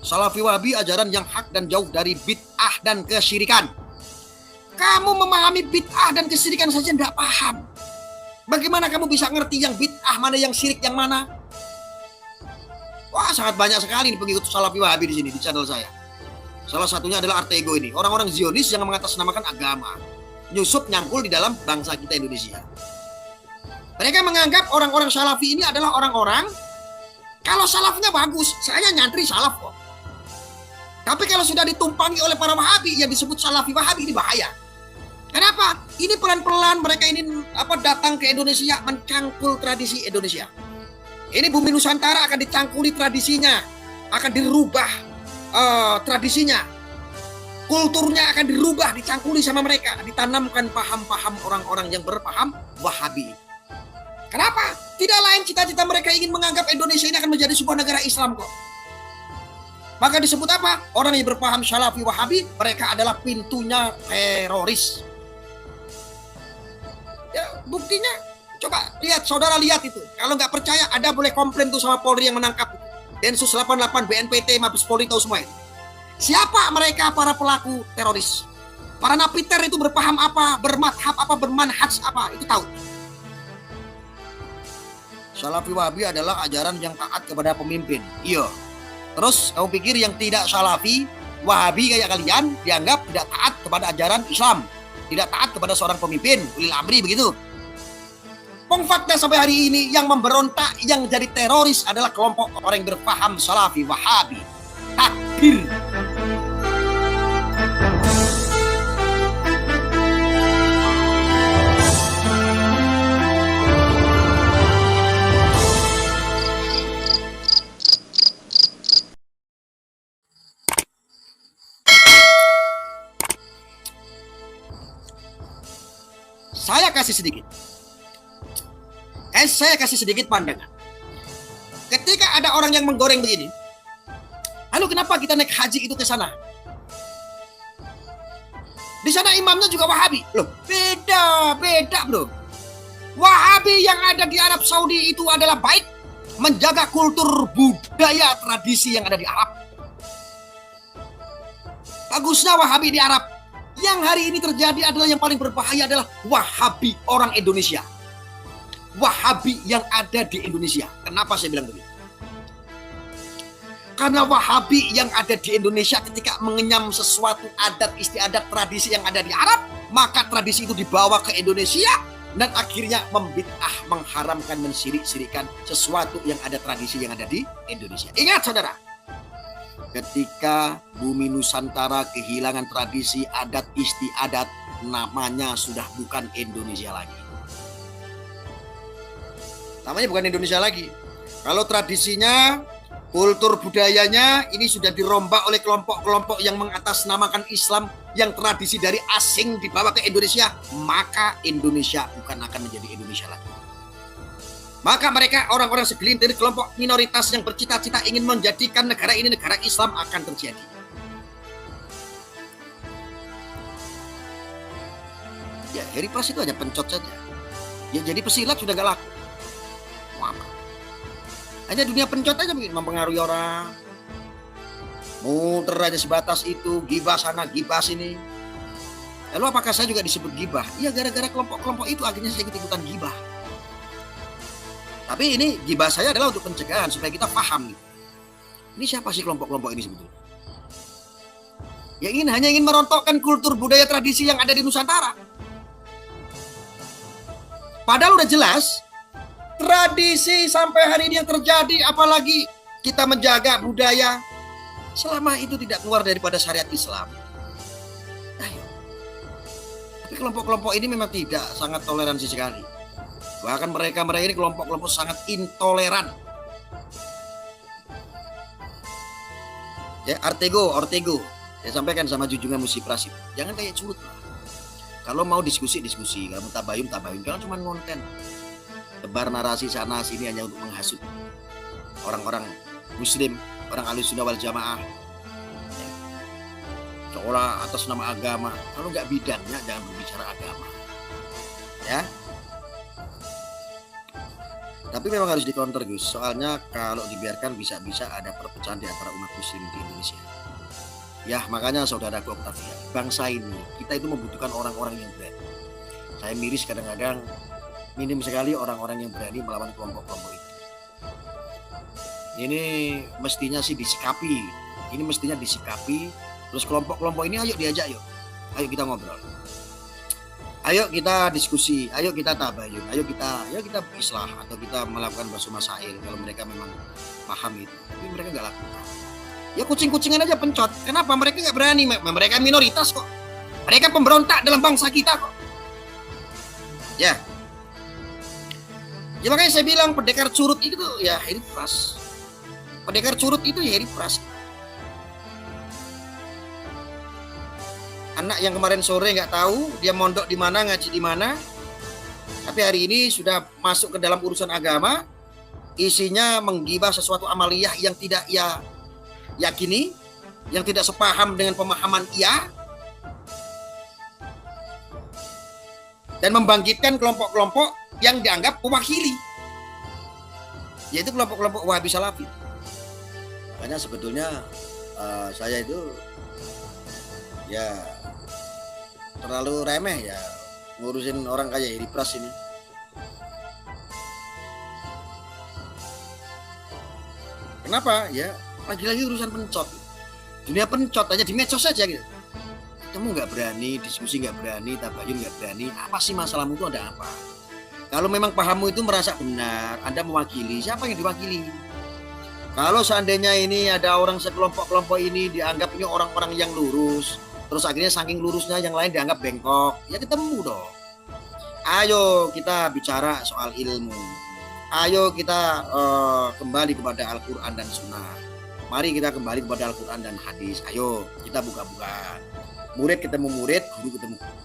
Salafi Wahabi ajaran yang hak dan jauh dari bid'ah dan kesyirikan. Kamu memahami bid'ah dan kesyirikan saja tidak paham. Bagaimana kamu bisa ngerti yang bid'ah mana, yang syirik yang mana? Wah, sangat banyak sekali nih pengikut Salafi Wahabi di sini di channel saya. Salah satunya adalah Artego ini, orang-orang Zionis yang mengatasnamakan agama, nyusup nyangkul di dalam bangsa kita Indonesia. Mereka menganggap orang-orang Salafi ini adalah orang-orang, kalau salafnya bagus, saya nyantri salaf kok. Tapi kalau sudah ditumpangi oleh para Wahabi yang disebut Salafi Wahabi, ini bahaya. Kenapa? Ini pelan-pelan mereka ini datang ke Indonesia mencangkul tradisi Indonesia. Ini bumi Nusantara akan dicangkuli tradisinya, akan dirubah tradisinya, kulturnya akan dirubah, dicangkuli sama mereka, ditanamkan paham-paham orang-orang yang berpaham Wahabi. Kenapa? Tidak lain cita-cita mereka ingin menganggap Indonesia ini akan menjadi sebuah negara Islam kok. Maka disebut apa? Orang yang berpaham Salafi Wahabi, mereka adalah pintunya teroris. Ya, buktinya coba lihat, saudara lihat itu. Kalau nggak percaya, Anda boleh komplain tuh sama Polri yang menangkap. Densus 88, BNPT, Mabes Polri tahu semua ini. Siapa mereka para pelaku teroris? Para napiter itu berpaham apa, bermadhab apa, bermanhaj apa, itu tahu. Salafi Wahabi adalah ajaran yang taat kepada pemimpin. Iya. Terus kamu pikir yang tidak Salafi Wahabi kayak kalian dianggap tidak taat kepada ajaran Islam, tidak taat kepada seorang pemimpin, ulil amri begitu? Pong fakta sampai hari ini yang memberontak, yang jadi teroris adalah kelompok orang yang berpaham Salafi Wahabi. Takbir. Saya kasih sedikit pandangan. Ketika ada orang yang menggoreng begini, lalu kenapa kita naik haji itu ke sana? Di sana imamnya juga Wahabi. Loh, beda bro. Wahabi yang ada di Arab Saudi itu adalah baik, menjaga kultur budaya tradisi yang ada di Arab. Bagusnya Wahabi di Arab. Yang hari ini terjadi adalah yang paling berbahaya adalah Wahabi orang Indonesia. Wahabi yang ada di Indonesia. Kenapa saya bilang begitu? Karena Wahabi yang ada di Indonesia ketika mengenyam sesuatu adat istiadat tradisi yang ada di Arab, maka tradisi itu dibawa ke Indonesia dan akhirnya membid'ah, mengharamkan, mensirik-sirikan sesuatu yang ada tradisi yang ada di Indonesia. Ingat saudara, ketika bumi Nusantara kehilangan tradisi adat istiadat, namanya sudah bukan Indonesia lagi. Namanya bukan Indonesia lagi. Kalau tradisinya, kultur budayanya ini sudah dirombak oleh kelompok-kelompok yang mengatasnamakan Islam, yang tradisi dari asing dibawa ke Indonesia, maka Indonesia bukan akan menjadi Indonesia lagi. Maka mereka orang-orang segelintir kelompok minoritas yang bercita-cita ingin menjadikan negara ini negara Islam akan terjadi. Ya, Harry Pras itu hanya pencot saja. Ya, jadi pesilat sudah gak laku. Hanya dunia pencot aja mungkin mempengaruhi orang. Muter aja sebatas itu, gibah sana, gibah sini. Lalu apakah saya juga disebut gibah? Iya, gara-gara kelompok-kelompok itu akhirnya saya ikut-ikutan gibah. Tapi ini gibah saya adalah untuk pencegahan supaya kita paham. Ini siapa sih kelompok-kelompok ini sebetulnya? Yang hanya ingin merontokkan kultur budaya tradisi yang ada di Nusantara. Padahal udah jelas tradisi sampai hari ini yang terjadi, apalagi kita menjaga budaya, selama itu tidak keluar daripada syariat Islam. Ayo. Tapi kelompok-kelompok ini memang tidak sangat toleransi sekali. Bahkan mereka ini kelompok-kelompok sangat intoleran. Ya, Artego, saya sampaikan sama junjungan Musi Pras, jangan kayak culut. Kalau mau diskusi, kamu tabayun, jangan cuma ngonten. Tebar narasi sana sini hanya untuk menghasut orang-orang muslim, orang Ahlussunnah wal Jamaah. Seolah atas nama agama. Kalau nggak bidangnya jangan berbicara agama. Ya. Tapi memang harus dikonter Gus, soalnya kalau dibiarkan bisa-bisa ada perpecahan di antara umat muslim di Indonesia. Ya makanya saudaraku Octavia, bangsa ini kita itu membutuhkan orang-orang yang berani. Saya miris kadang-kadang minim sekali orang-orang yang berani melawan kelompok-kelompok itu. Ini mestinya sih disikapi, terus kelompok-kelompok ini ayo diajak yuk, ayo kita ngobrol. Ayo kita diskusi, ayo kita tabayun, ayo kita islah atau kita melakukan bahasa masail kalau mereka memang paham itu. Tapi mereka nggak lakukan. Ya kucing-kucingan aja pencot. Kenapa mereka nggak berani? Mereka minoritas kok. Mereka pemberontak dalam bangsa kita kok. Ya. Ya makanya saya bilang pendekar curut itu ya Heri Pras. Pendekar curut itu ya Heri Pras. Anak yang kemarin sore nggak tahu dia mondok di mana, ngaji di mana, tapi hari ini sudah masuk ke dalam urusan agama, isinya menggibah sesuatu amaliyah yang tidak ia yakini, yang tidak sepaham dengan pemahaman ia, dan membangkitkan kelompok-kelompok yang dianggap mewakili, yaitu kelompok-kelompok Wahabi Salafi. Makanya sebetulnya saya itu ya terlalu remeh ya ngurusin orang kayak Heri Pras ini. Kenapa? Ya lagi-lagi urusan pencot. Dunia pencot aja di medsos saja gitu. Kamu nggak berani, diskusi nggak berani, tabayun nggak berani. Apa sih masalahmu itu ada apa? Kalau memang pahammu itu merasa benar, Anda mewakili, siapa yang diwakili? Kalau seandainya ini ada orang sekelompok-kelompok ini dianggap ini orang-orang yang lurus, terus akhirnya saking lurusnya yang lain dianggap bengkok, ya ketemu dong. Ayo kita bicara soal ilmu. Ayo kita kembali kepada Al-Quran dan Sunnah. Mari kita kembali kepada Al-Quran dan hadis. Ayo kita buka-buka. Murid ketemu murid, guru ketemu guru.